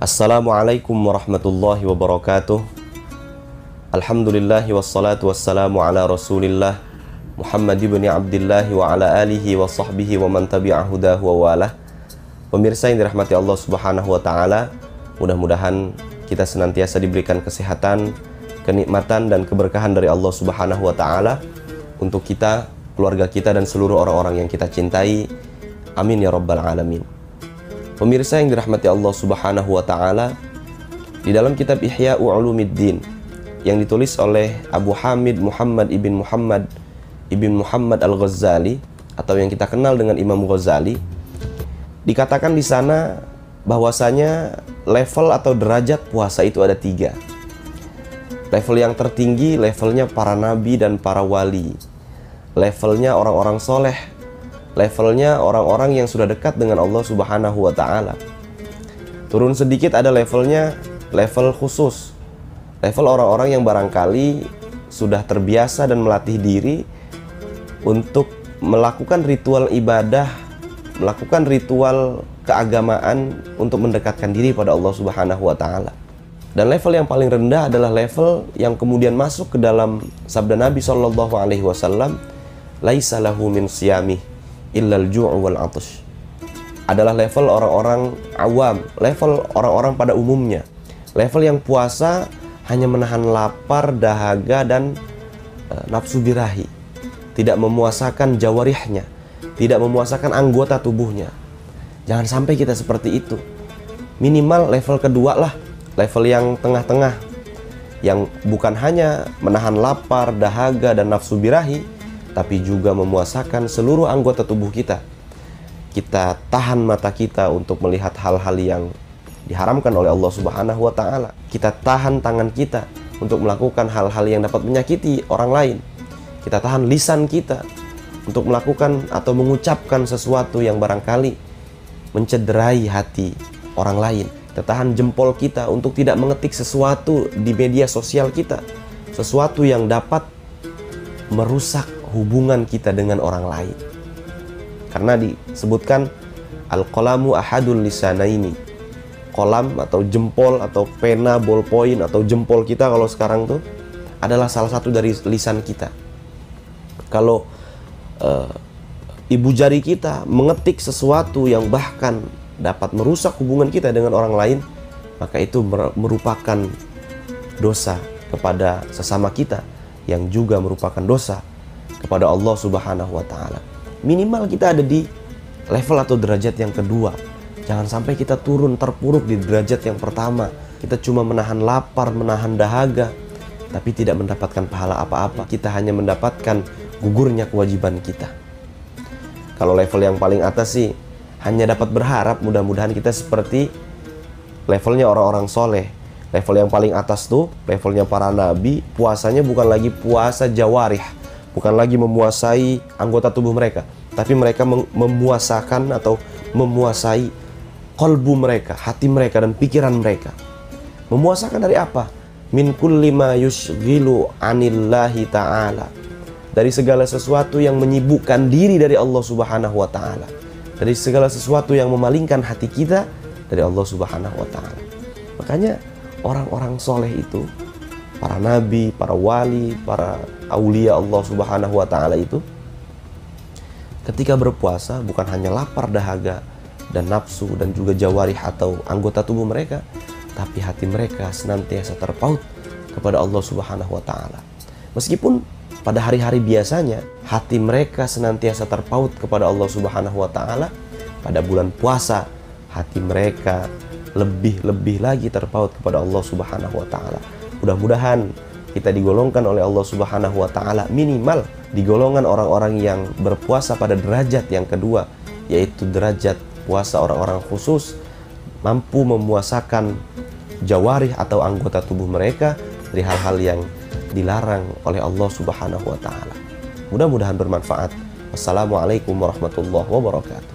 Assalamualaikum warahmatullahi wabarakatuh. Alhamdulillahi wassalatu wassalamu ala rasulillah Muhammad ibn Abdillah wa ala alihi wa sahbihi wa man tabi'a hudahu wa walah. Pemirsa yang dirahmati Allah subhanahu wa ta'ala, mudah-mudahan kita senantiasa diberikan kesehatan, kenikmatan dan keberkahan dari Allah subhanahu wa ta'ala untuk kita, keluarga kita dan seluruh orang-orang yang kita cintai. Amin ya rabbal alamin. Pemirsa yang dirahmati Allah subhanahu wa ta'ala, di dalam kitab Ihya Ulumuddin yang ditulis oleh Abu Hamid Muhammad ibn Muhammad Al-Ghazali atau yang kita kenal dengan Imam Ghazali, dikatakan di sana bahwasanya level atau derajat puasa itu ada 3. Level yang tertinggi levelnya para nabi dan para wali, levelnya orang-orang soleh, levelnya orang-orang yang sudah dekat dengan Allah subhanahu wa ta'ala. Turun sedikit ada levelnya, level khusus, level orang-orang yang barangkali sudah terbiasa dan melatih diri untuk melakukan ritual ibadah, melakukan ritual keagamaan untuk mendekatkan diri pada Allah subhanahu wa ta'ala. Dan level yang paling rendah adalah level yang kemudian masuk ke dalam sabda Nabi SAW, laisa lahu min siyamih illal ju'u wal 'atash. Adalah level orang-orang awam, level orang-orang pada umumnya, level yang puasa hanya menahan lapar, dahaga dan nafsu birahi, tidak memuasakan jawarihnya, tidak memuasakan anggota tubuhnya. Jangan sampai kita seperti itu. Minimal level kedua lah, level yang tengah-tengah, yang bukan hanya menahan lapar, dahaga dan nafsu birahi, tapi juga memuasakan seluruh anggota tubuh kita. Kita tahan mata kita untuk melihat hal-hal yang diharamkan oleh Allah subhanahu wa ta'ala. Kita tahan tangan kita untuk melakukan hal-hal yang dapat menyakiti orang lain. Kita tahan lisan kita untuk melakukan atau mengucapkan sesuatu yang barangkali mencederai hati orang lain. Kita tahan jempol kita untuk tidak mengetik sesuatu di media sosial kita, sesuatu yang dapat merusak hubungan kita dengan orang lain. Karena disebutkan al-qalamu ahadul lisanaini. Kolam atau jempol atau pena, ballpoint atau jempol kita kalau sekarang tuh adalah salah satu dari lisan kita. Kalau ibu jari kita mengetik sesuatu yang bahkan dapat merusak hubungan kita dengan orang lain, maka itu merupakan dosa kepada sesama kita, yang juga merupakan dosa kepada Allah subhanahu wa ta'ala. Minimal kita ada di level atau derajat yang kedua. Jangan sampai kita turun terpuruk di derajat yang pertama. Kita cuma menahan lapar, menahan dahaga, tapi tidak mendapatkan pahala apa-apa. Kita hanya mendapatkan gugurnya kewajiban kita. Kalau level yang paling atas sih hanya dapat berharap mudah-mudahan kita seperti levelnya orang-orang soleh. Level yang paling atas tuh levelnya para nabi, puasanya bukan lagi puasa jawarih, bukan lagi memuasai anggota tubuh mereka, tapi mereka memuasakan atau memuasai qalbu mereka, hati mereka dan pikiran mereka. Memuasakan dari apa? Min kulli ma yushghilu anillahi ta'ala. Dari segala sesuatu yang menyibukkan diri dari Allah subhanahu wa ta'ala. Dari segala sesuatu yang memalingkan hati kita dari Allah subhanahu wa ta'ala. Makanya orang-orang soleh itu, para nabi, para wali, para aulia Allah subhanahu wa ta'ala itu, ketika berpuasa bukan hanya lapar, dahaga dan nafsu dan juga jawarih atau anggota tubuh mereka, tapi hati mereka senantiasa terpaut kepada Allah subhanahu wa ta'ala. Meskipun pada hari-hari biasanya hati mereka senantiasa terpaut kepada Allah subhanahu wa ta'ala, pada bulan puasa hati mereka lebih lagi terpaut kepada Allah subhanahu wa ta'ala. Mudah-mudahan kita digolongkan oleh Allah subhanahu wa ta'ala, minimal di golongan orang-orang yang berpuasa pada derajat yang kedua, yaitu derajat puasa orang-orang khusus, mampu memuasakan jawarih atau anggota tubuh mereka dari hal-hal yang dilarang oleh Allah subhanahu wa ta'ala. Mudah-mudahan bermanfaat. Wassalamualaikum warahmatullahi wabarakatuh.